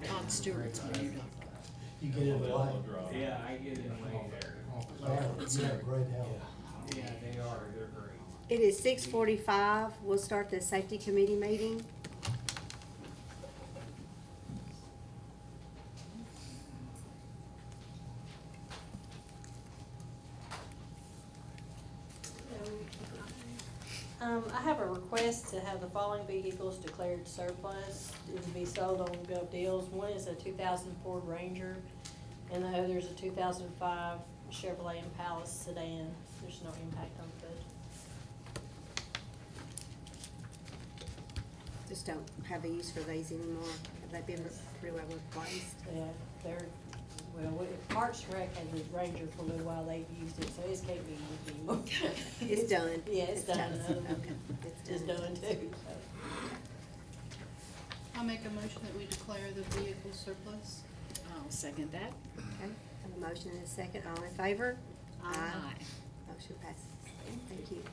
Todd Stewart's my new doctor. You get it right. Yeah, I get it way there. You have great help. Yeah, they are, they're great. It is 6:45. We'll start the safety committee meeting. I have a request to have the following vehicles declared surplus. It would be sold on Gov Deals. One is a 2000 Ford Ranger, and the other is a 2005 Chevrolet Impala sedan. There's no impact on the budget. Just don't have a use for these anymore. Have they been pretty well replaced? Yeah, they're, well, Parks and Rec had the Ranger for a little while. They've used it, so it can't be used anymore. It's done. Yeah, it's done. Okay. It's done too, so. I'll make a motion that we declare the vehicle surplus. I'll second that. Okay, have a motion and a second. All in favor? Aye. Motion passes. Thank you.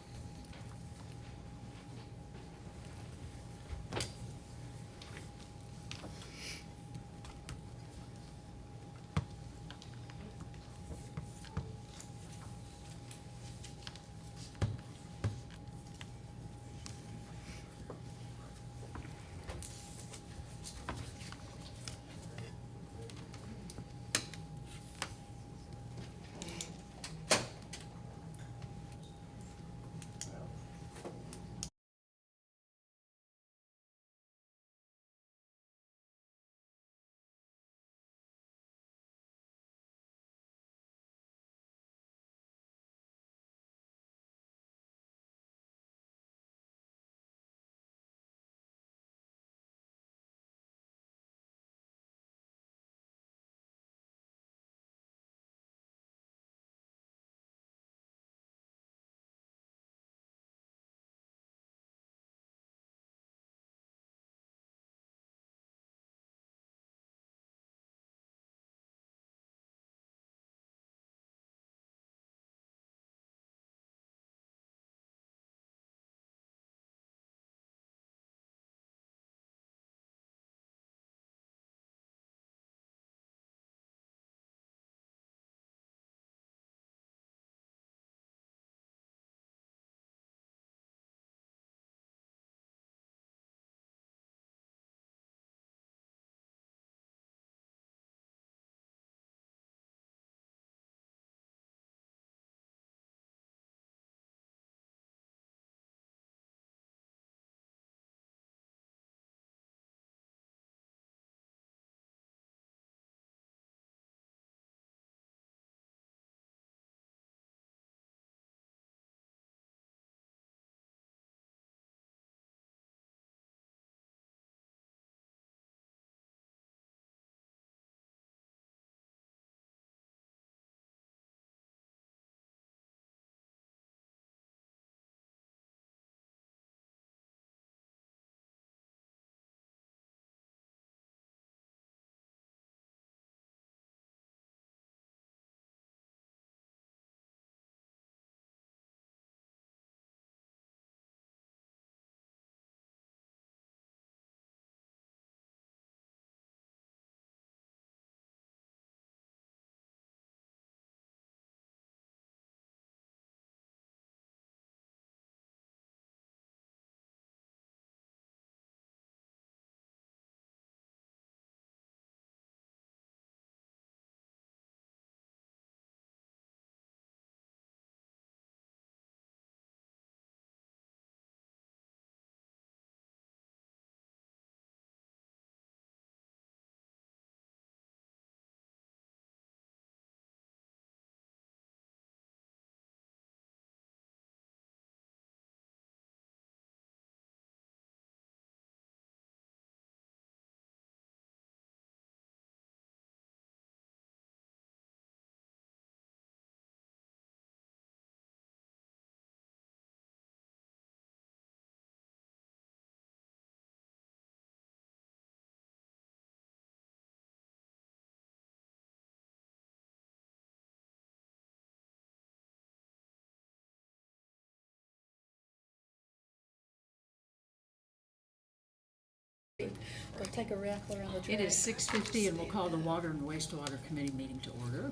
Go take a raffle around the track. It is 6:50 and we'll call the Water and Wastewater Committee meeting to order.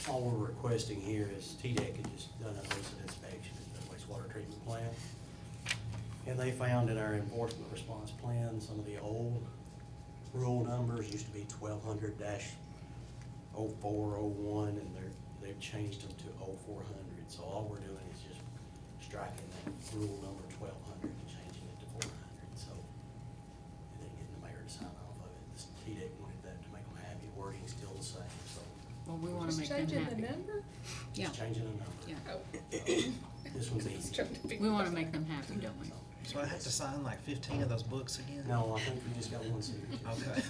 All we're requesting here is TDEC had just done a recent inspection at the wastewater treatment plant. And they found in our enforcement response plan, some of the old rule numbers used to be 1200-0401, and they've changed them to 0400. So all we're doing is just striking that rule number 1200 and changing it to 400. So, and then getting the mayor to sign off of it. This TDEC wanted that to make them happy. Wording's still the same, so Well, we wanna make them happy. Changing the number? Yeah, just changing the number. yeah. This one's easy. We wanna make them happy, don't we? So I have to sign like 15 of those books again? No, I think we just got one signature. Okay.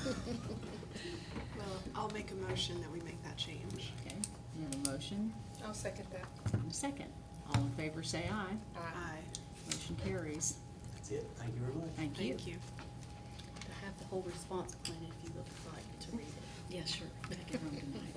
Well, I'll make a motion that we make that change. Okay, we have a motion I'll second that. and a second. All in favor say aye. Aye. Motion carries. That's it. Thank you very much. Thank you. Thank you. I have the whole response plan if you would like to read it. Yeah, sure. Take it home tonight.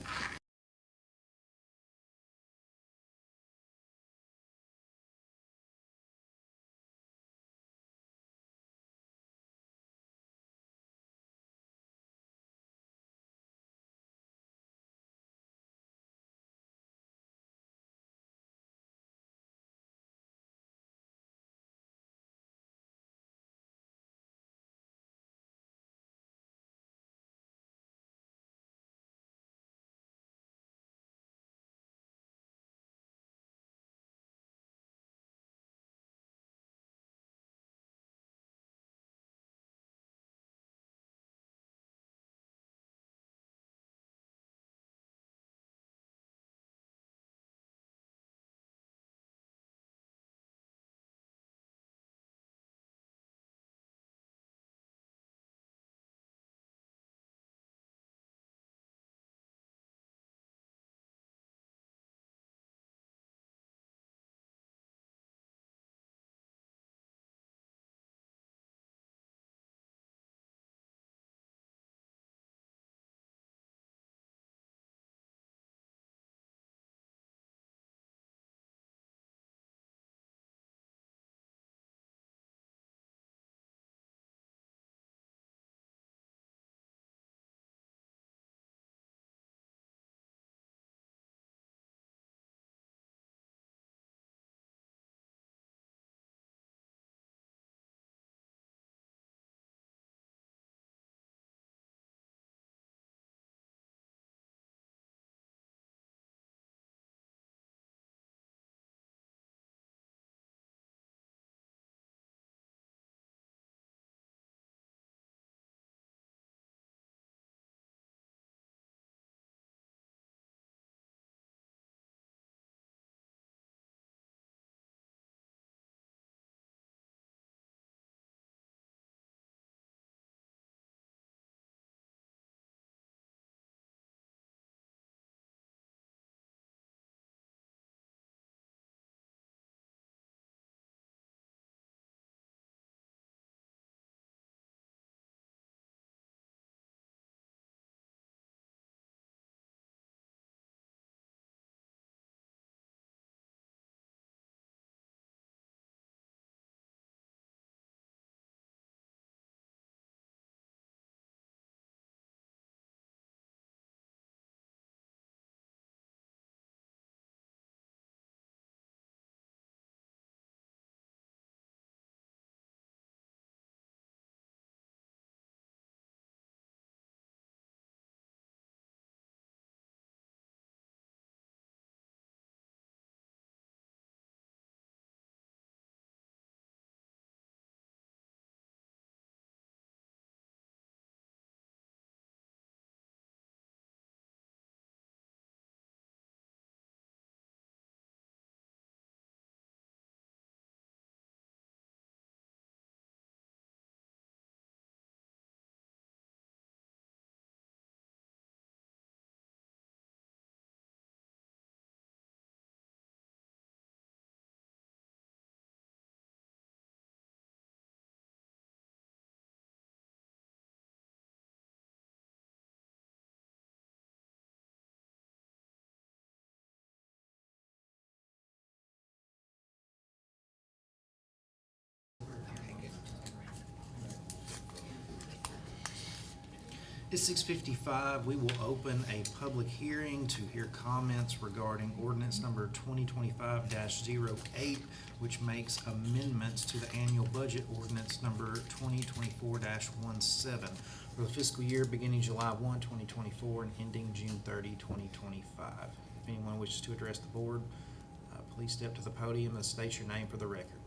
It's 6:55. We will open a public hearing to hear comments regarding ordinance number 2025-08, which makes amendments to the annual budget ordinance number 2024-17 for the fiscal year beginning July 1, 2024, and ending June 30, 2025. If anyone wishes to address the board, please step to the podium and state your name for the record.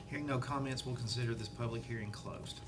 Hearing no comments, we'll consider this public hearing closed.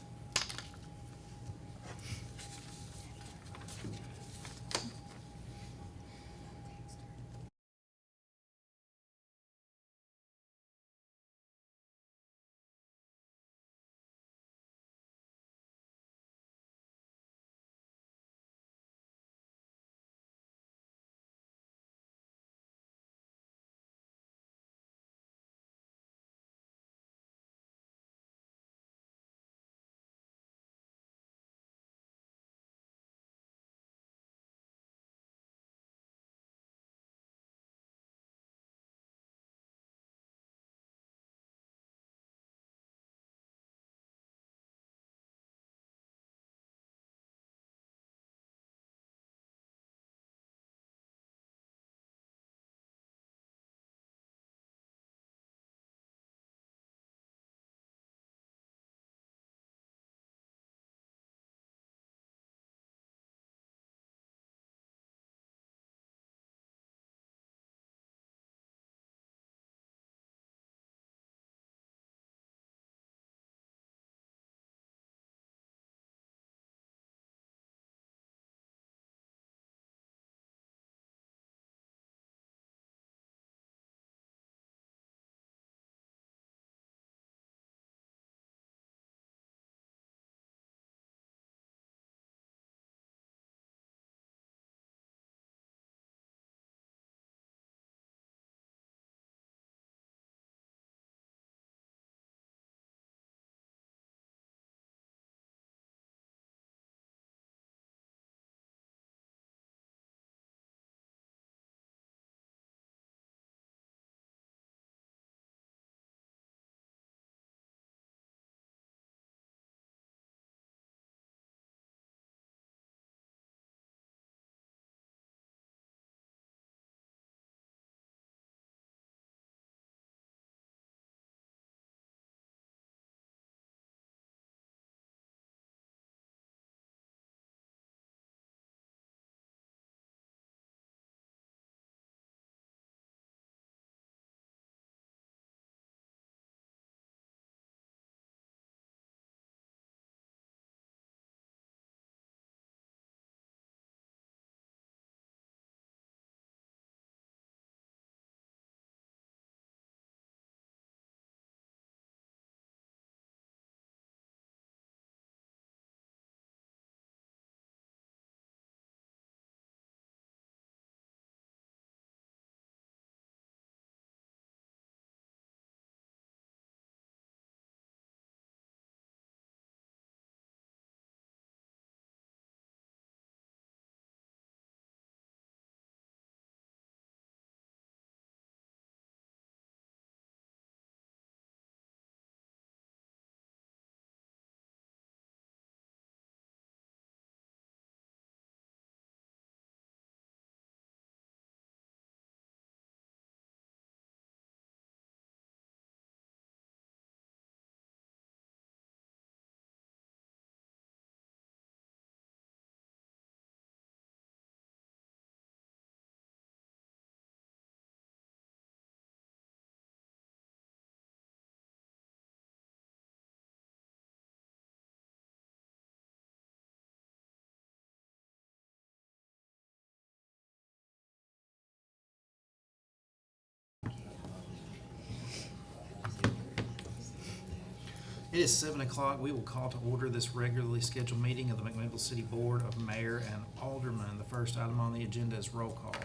It is 7:00. We will call to order this regularly scheduled meeting of the McMinnville City Board of Mayor and Aldermen. The first item on the agenda is roll call.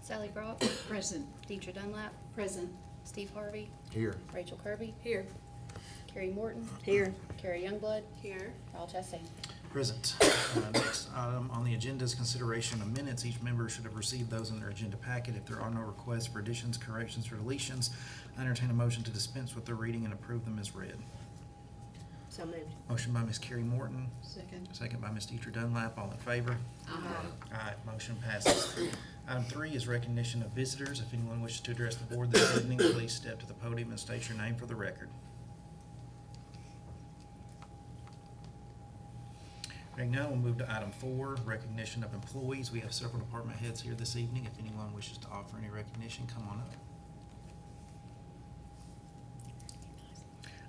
Sally Brock, Present. Deidre Dunlap, Present. Steve Harvey, Here. Rachel Kirby, Here. Carrie Morton, Here. Carrie Youngblood, Here. Al Chastain. Present. Next item on the agenda is consideration of minutes. Each member should have received those in their agenda packet. If there are no requests for additions, corrections, or deletions, I entertain a motion to dispense with the reading and approve them as read. So moved. Motion by Ms. Carrie Morton, Second. second by Ms. Deidre Dunlap. All in favor? Aye. Aye, motion passes. Item 3 is recognition of visitors. If anyone wishes to address the board this evening, please step to the podium and state your name for the record. Hearing none, we'll move to item 4, recognition of employees. We have several department heads here this evening. If anyone wishes to offer any recognition, come on up.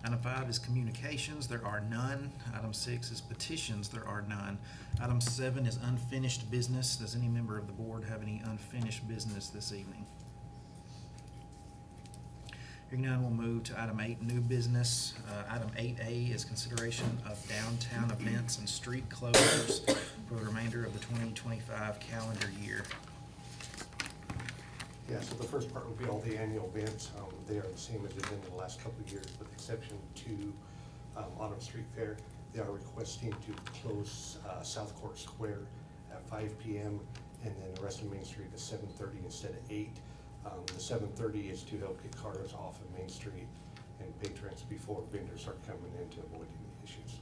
Item 5 is communications. There are none. Item 6 is petitions. There are none. Item 7 is unfinished business. Does any member of the board have any unfinished business this evening? Hearing none, we'll move to item 8, new business. Item 8A is consideration of downtown events and street closures for the remainder of the 2025 calendar year. Yeah, so the first part would be all the annual events. They are the same as they've been the last couple of years, with the exception to Autumn Street Fair. They are requesting to close South Court Square at 5 p.m. and then the rest of Main Street at 7:30 instead of 8. The 7:30 is to help get cars off of Main Street and patrons before vendors start coming in to avoid any issues.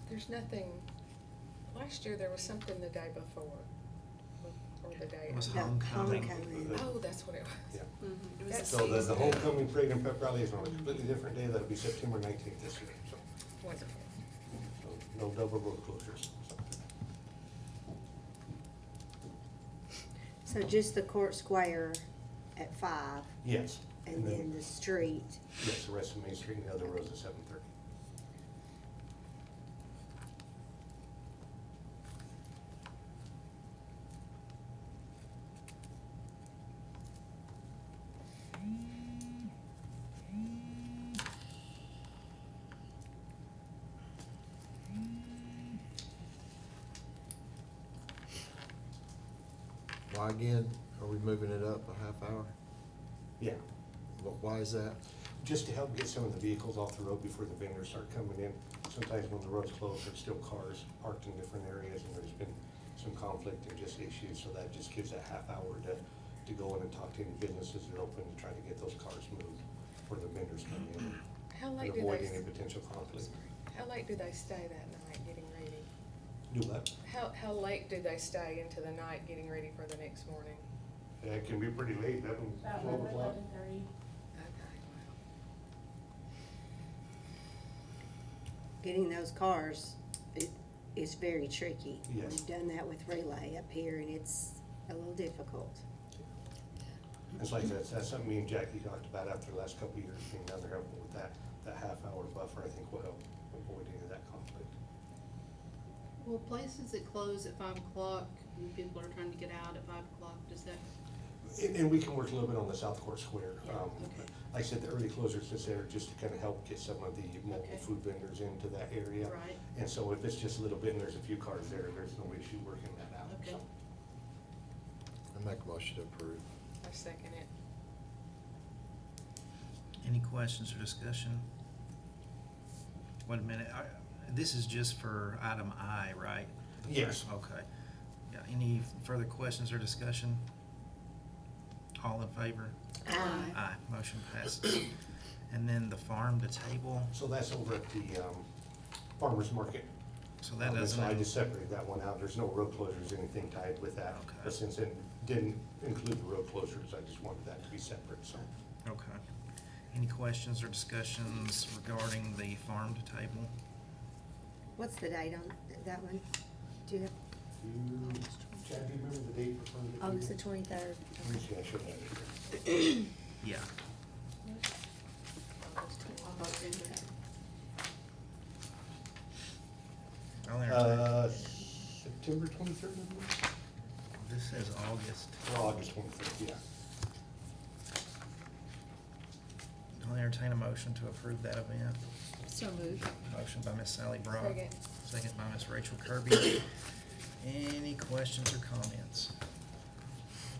There's nothing, last year there was something the day before, or the day. It was No, homecoming. homecoming. Oh, that's what it was. Yeah. It was That's a So the season. homecoming parade and pep rally is on a completely different day. That'll be September 19th this year. So Wonderful. no double road closures. So just the court square at 5, Yes. and then the street. Yes, the rest of Main Street and the other roads at 7:30. Why again, are we moving it up a half hour? Yeah, Why is that? just to help get some of the vehicles off the road before the vendors start coming in. Sometimes when the road's closed, there's still cars parked in different areas, and there's been some conflict and just issues, so that just gives that half hour to go in and talk to any businesses that are open to try to get those cars moved before the vendors come in How and late do avoid they, any potential conflict. how late do they stay that night getting ready? Do what? How late do they stay into the night getting ready for the next morning? It can be pretty late, 12 o'clock. Okay, wow. Getting those cars is very tricky. Yes. We've done that with Relay up here, and it's a little difficult. It's like that's something me and Jackie talked about after the last couple of years, being down there helping with that half hour buffer, I think will help avoid any of that conflict. Well, places that close at 5 o'clock, and people are trying to get out at 5 o'clock, does that, And we can work a little bit on the South Court Square. Yeah, okay. Like I said, the early closures is there just to kind of help get some of the mobile Okay. food vendors into that area. Right. And so if it's just a little bit and there's a few cars there, there's no issue working that out. Okay. So, I make a motion to approve. I second it. Any questions or discussion? Wait a minute, this is just for item I, right? Yes. Okay. Yeah, any further questions or discussion? All in favor? Aye. Aye, motion passes. And then the farm to table, So that's over at the farmer's market. so that So doesn't. I just separated that one out. There's no road closures, anything tied with that. Okay. But since it didn't include the road closures, I just wanted that to be separate, so. Okay. Any questions or discussions regarding the farm to table? What's the date on that one? Do you have, Chad, do you remember the date for the? August the 23rd? Yeah, I should have it here. Yeah. I'll entertain. September 23rd, I believe? This says August. Or August 23rd, yeah. I'll entertain a motion to approve that event. So moved. Motion by Miss Sally Brock. Second. Second by Miss Rachel Kirby. Any questions or comments?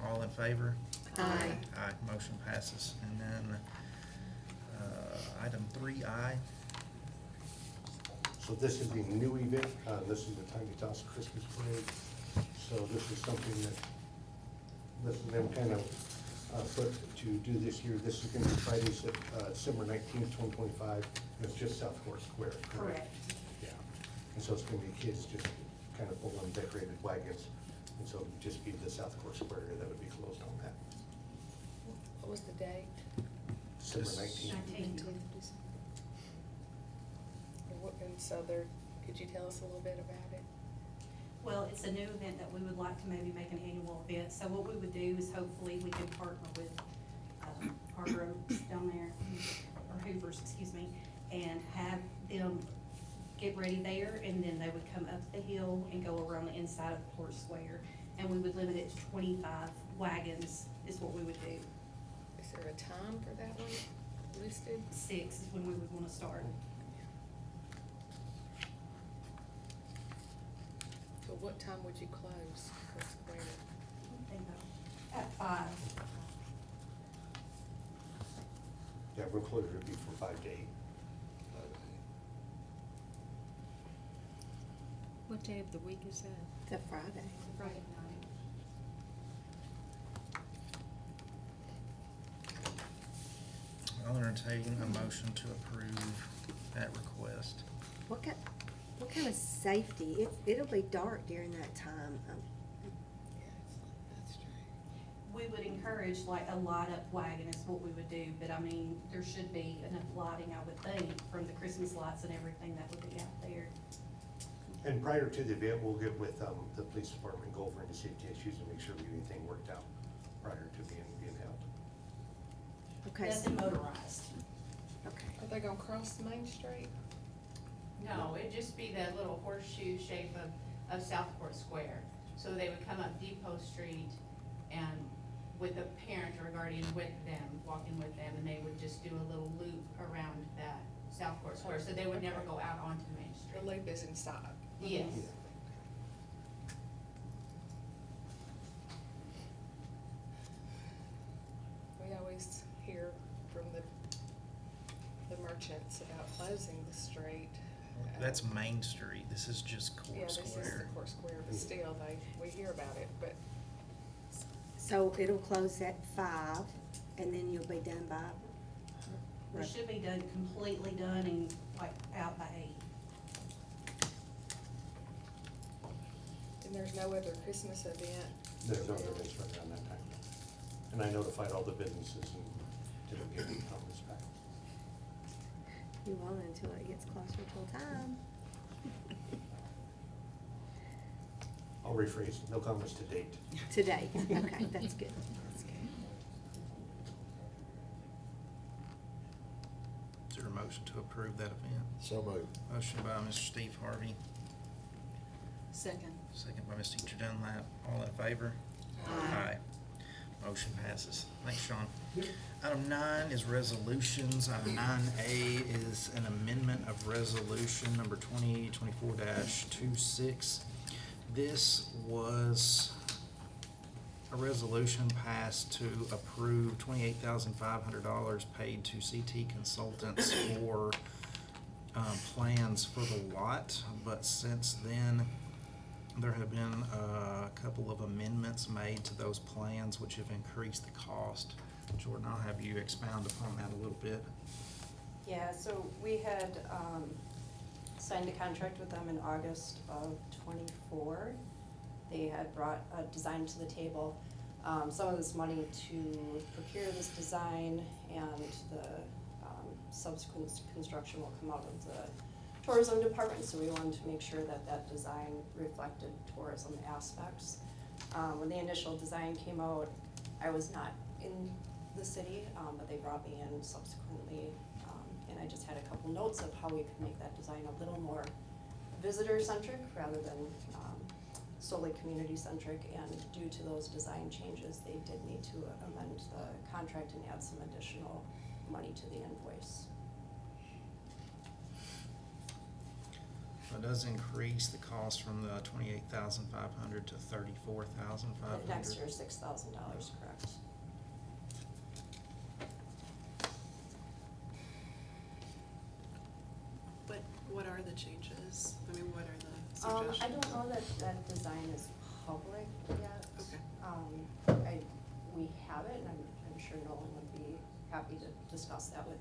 All in favor? Aye. Aye, motion passes. And then, item 3I. So this is the new event, this is the Tiny Tots Christmas Parade. So this is something that, this is them kind of put to do this year. This is gonna be Friday, December 19th, 2025, and it's just South Court Square, correct? Correct. Yeah, and so it's gonna be kids just kind of pulling decorated wagons, and so it would just be the South Court Square area that would be closed on that. What was the date? December This- 19th. And so there, could you tell us a little bit about it? Well, it's a new event that we would like to maybe make an annual event. So what we would do is hopefully we could partner with Harbor Oaks down there, or Hoover's, excuse me, and have them get ready there, and then they would come up the hill and go around the inside of Court Square. And we would limit it to 25 wagons is what we would do. Is there a time for that one listed? 6 is when we would want to start. So what time would you close the square? At 5. Yeah, road closure would be from 5 to 8. What day of the week is that? It's a Friday. Friday night. I'll entertain a motion to approve that request. What kind of safety? It'll be dark during that time. Yeah, that's true. We would encourage like a light up wagon is what we would do, but I mean, there should be enough lighting, I would think, from the Christmas lights and everything that would be out there. And prior to the event, we'll get with the police department, go over any safety issues and make sure we get anything worked out prior to being held. Okay. Nothing motorized. Okay. Are they gonna cross Main Street? No, it'd just be that little horseshoe shape of Southport Square. So they would come up Depot Street and with a parent or guardian with them, walking with them, and they would just do a little loop around that Southport Square. So they would never go out onto Main The Street. loop is inside. Yes. We always hear from the merchants about closing the street. That's Main Street, this is just Court Yeah, this is the Square. Court Square, but still, we hear about it, but So it'll close at 5, and then you'll be done by. We should be done, completely done and like out by 8. and there's no other Christmas event. There's other events right around that time. And I notified all the businesses and didn't get any comments back. You won't until it gets closer to time. I'll rephrase, no comments to date. Today, okay, that's good, that's good. Is there a motion to approve that event? So moved. Motion by Mr. Steve Harvey, Second. second by Ms. Teacher Dunlap. All in favor? Aye. Motion passes. Thanks, Sean. Item 9 is resolutions. Item 9A is an amendment of resolution number 2024-26. This was a resolution passed to approve $28,500 paid to CT Consultants for plans for the lot, but since then, there have been a couple of amendments made to those plans which have increased the cost. Jordan, I'll have you expound upon that a little bit. Yeah, so we had signed a contract with them in August of '24. They had brought a design to the table. Some of this money to procure this design and the subsequent construction will come out of the tourism department, so we wanted to make sure that that design reflected tourism aspects. When the initial design came out, I was not in the city, but they brought me in subsequently, and I just had a couple notes of how we could make that design a little more visitor-centric rather than solely community-centric, and due to those design changes, they did need to amend the contract and add some additional money to the invoice. It does increase the cost from the 28,500 to 34,500. Next year, $6,000, correct. But what are the changes? I mean, what are the suggestions? I don't know that that design is public yet. Okay. We have it, and I'm sure Nolan would be happy to discuss that with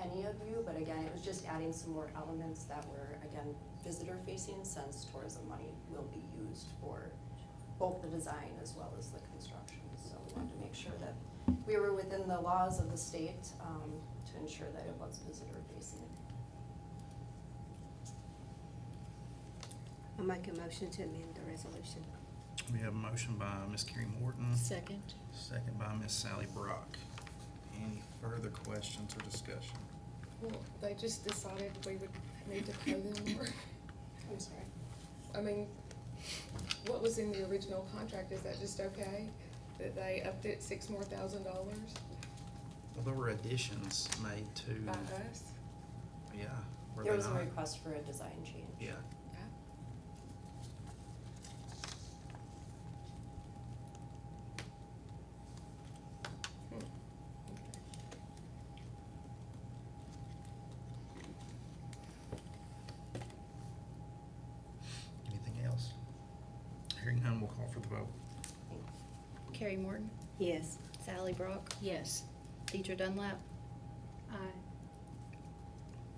any of you, but again, it was just adding some more elements that were, again, visitor-facing, since tourism money will be used for both the design as well as the construction. So we wanted to make sure that we were within the laws of the state, to ensure that it was visitor-facing. I'll make a motion to amend the resolution. We have a motion by Ms. Carrie Morton. Second. Second by Ms. Sally Brock. Any further questions or discussion? Well, they just decided we would need to pay them more. I'm sorry. I mean, what was in the original contract, is that just okay? That they upped it $6,000 more? Well, there were additions made to. By us? Yeah. were There they was a not? request for a design change. Yeah. Anything else? Hearing none, we'll call for the vote. Carrie Morton, Yes. Sally Brock, Yes. Deidre Dunlap, Aye.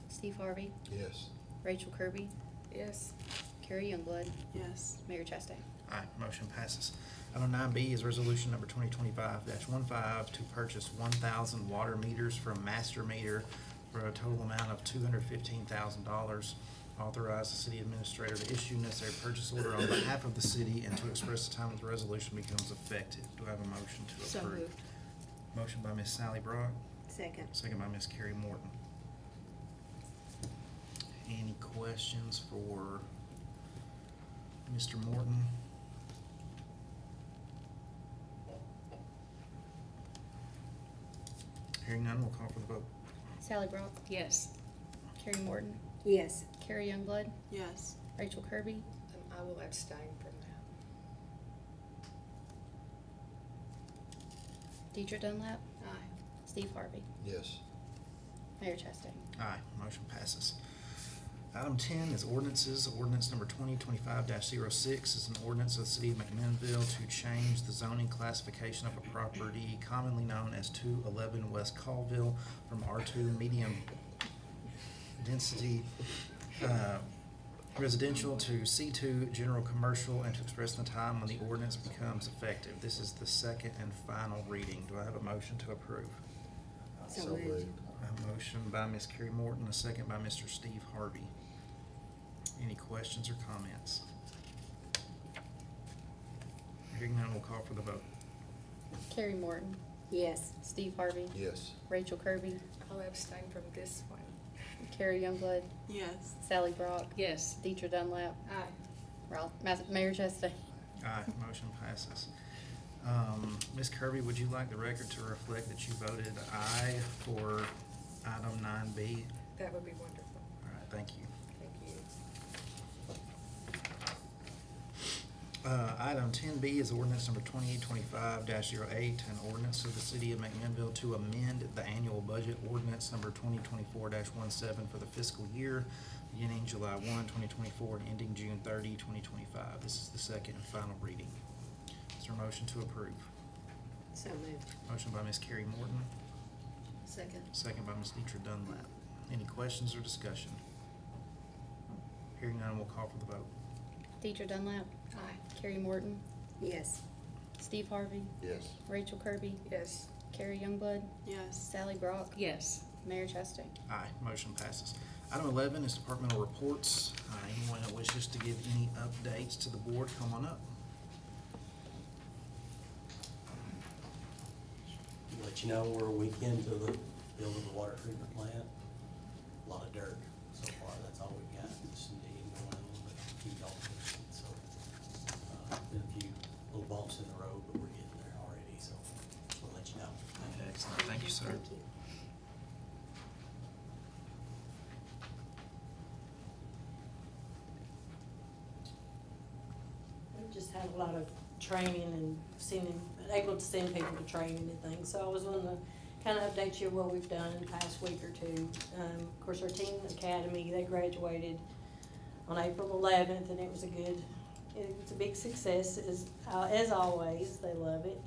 Steve Harvey, Yes. Rachel Kirby, Yes. Carrie Youngblood, Yes. Mayor Chastain. Aye, motion passes. Item 9B is resolution number 2025-15 to purchase 1,000 water meters from Master Meter for a total amount of $215,000. Authorize the city administrator to issue necessary purchase order on behalf of the city and to express the time that the resolution becomes effective. Do I have a motion to approve? So moved. Motion by Ms. Sally Brock, Second. second by Ms. Carrie Morton. Any questions for Mr. Morton? Hearing none, we'll call for the vote. Sally Brock, Yes. Carrie Morton, Yes. Carrie Youngblood, Yes. Rachel Kirby, I will abstain from that. Deidre Dunlap, Aye. Steve Harvey, Yes. Mayor Chastain. Aye, motion passes. Item 10 is ordinances. Ordinance number 2025-06 is an ordinance of the city of McMinnville to change the zoning classification of a property commonly known as 211 West Colville from R2 medium density residential to C2 general commercial, and to express the time when the ordinance becomes effective. This is the second and final reading. Do I have a motion to approve? So moved. A motion by Ms. Carrie Morton, a second by Mr. Steve Harvey. Any questions or comments? Hearing none, we'll call for the vote. Carrie Morton, Yes. Steve Harvey, Yes. Rachel Kirby, I'll abstain from this one. Carrie Youngblood, Yes. Sally Brock, Yes. Deidre Dunlap, Aye. Mayor Chastain. Aye, motion passes. Ms. Kirby, would you like the record to reflect that you voted aye for item 9B? That would be wonderful. All right, thank you. Thank you. Item 10B is ordinance number 2025-08, an ordinance of the city of McMinnville to amend the annual budget ordinance number 2024-17 for the fiscal year beginning July 1, 2024, and ending June 30, 2025. This is the second and final reading. Is there a motion to approve? So moved. Motion by Ms. Carrie Morton, Second. second by Ms. Deidre Dunlap. Any questions or discussion? Hearing none, we'll call for the vote. Deidre Dunlap, Aye. Carrie Morton, Yes. Steve Harvey, Yes. Rachel Kirby, Yes. Carrie Youngblood, Yes. Sally Brock, Yes. Mayor Chastain. Aye, motion passes. Item 11 is departmental reports. Anyone that wishes to give any updates to the board, come on up. Let you know, we're a week into the building of the water treatment plant. A lot of dirt so far, that's all we've got. Some digging going on, but keep all pushing, so. had a lot of training and able to send people to training and things. So I was wanting to kind of update you what we've done in the past week or two. Of course, our teen academy, they graduated on April 11th, and it was a big success, as always. They love it.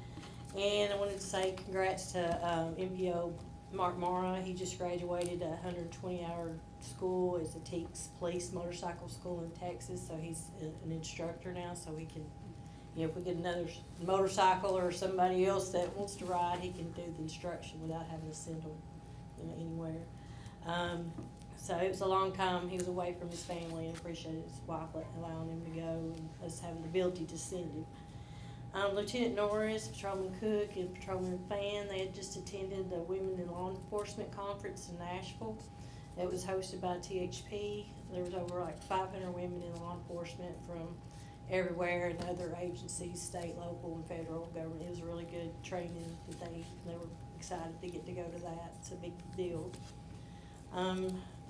And I wanted to say congrats to MPO Mark Mara. He just graduated a 120-hour school. It's a TEACS police motorcycle school in Texas, so he's an instructor now, so he can, if we get another motorcycle or somebody else that wants to ride, he can do the instruction without having to send them, anywhere. So it was a long time he was away from his family, and appreciated his wife allowing him to go and us having the ability to send him. Lieutenant Norris, Patrolman Cook, and Patrolman Fan, they had just attended the Women in Law Enforcement Conference in Nashville. It was hosted by THP. There was over like 500 women in law enforcement from everywhere, and other agencies, state, local, and federal government. It was a really good training that they were excited to get to go to that. It's a big deal.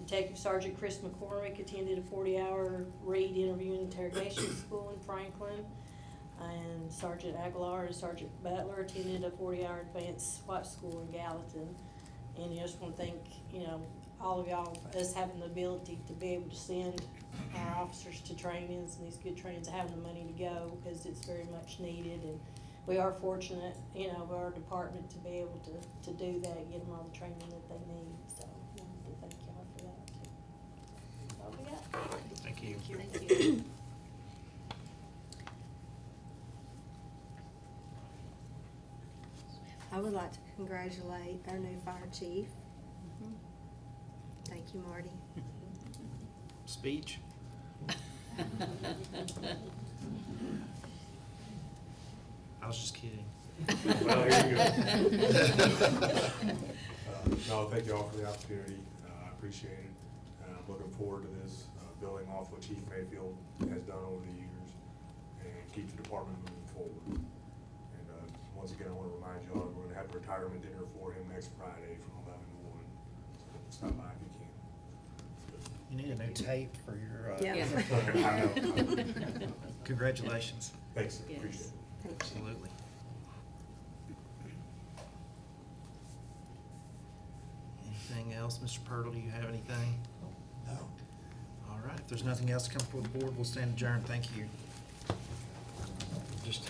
Detective Sergeant Chris McCormick attended a 40-hour Reed interview and interrogation school in Franklin. And Sergeant Aguilar and Sergeant Butler attended a 40-hour advanced SWAT school in Gallatin. And I just want to thank, all of y'all for us having the ability to be able to send our officers to trainings and these good trainings, having the money to go, because it's very much needed. And we are fortunate, of our department to be able to do that, get them all the training that they need. So I wanted to thank y'all for that too. That's all we got. Thank you. Thank you. I would like to congratulate our new fire chief. Thank you, Marty. Speech? I was just kidding. Well, here you go. No, thank you all for the opportunity. I appreciate it. I'm looking forward to this, building off what Chief Mayfield has done over the years and keep the department moving forward. And once again, I want to remind you all, we're going to have a retirement dinner for him next Friday from 11 to 1. So stop by if you can. You need a new tape for your, Yeah. I know. Congratulations. Thanks, Yes. appreciate it. Thank you. Absolutely. Anything else, Mr. Purtle? Do you have anything? No. All right, if there's nothing else to come before the board, we'll stand adjourned. Thank you. Just